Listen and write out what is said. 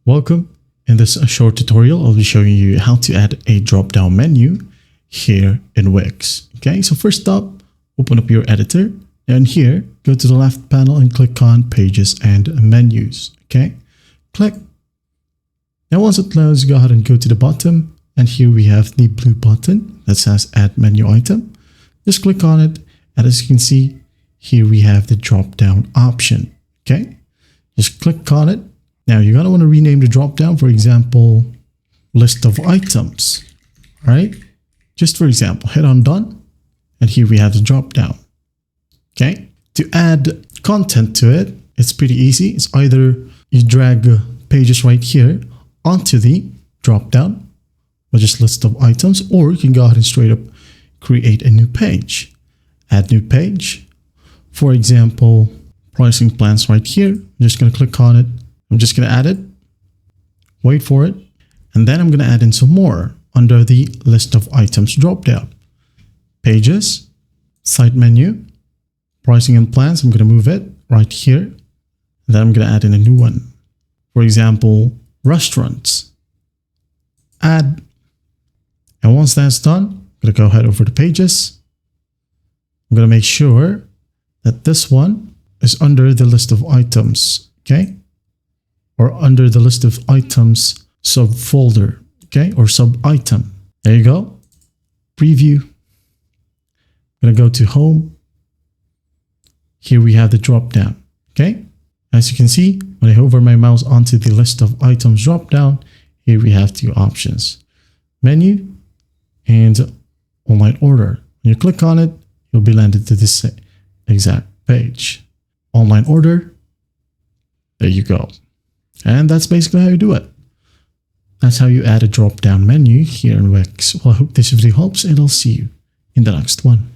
Welcome. In this short tutorial, I'll be showing you how to add a drop-down menu here in Wix. Okay, so first up, open up your editor, and here, go to the left panel and click on Pages and Menus. Okay, click. Now once it loads, go ahead and go to the bottom, and here we have the blue button that says Add Menu Item. Just click on it, and as you can see, here we have the drop-down option. Okay, just click on it. Now you're gonna want to rename the drop-down, for example, List of Items. All right, just for example, hit on Done, and here we have the drop-down. Okay, to add content to it, it's pretty easy. It's either you drag pages right here onto the drop-down, or just List of Items, or you can go ahead and straight up create a new page. Add new page. For example, pricing plans right here. I'm just gonna click on it. I'm just going to add it, wait for it, and then I'm going to add in some more under the List of Items dropdown. Pages, Site Menu, Pricing and Plans. I'm going to move it right here, and then I'm going to add in a new one. For example, Restaurants. Add, and once that's done, I'm going to go ahead over to Pages. I'm going to make sure that this one is under the List of Items, okay? Or under the List of Items subfolder, okay, or sub-item. There you go. Preview. I'm going to go to Home. Here we have the drop-down, okay? As you can see, when I hover my mouse onto the List of Items drop-down, here we have two options. Menu and Online Order. When you click on it, you'll be landed to this exact page. Online Order. There you go. And that's basically how you do it. That's how you add a drop-down menu here in Wix. Well, I hope this video helps, and I'll see you in the next one.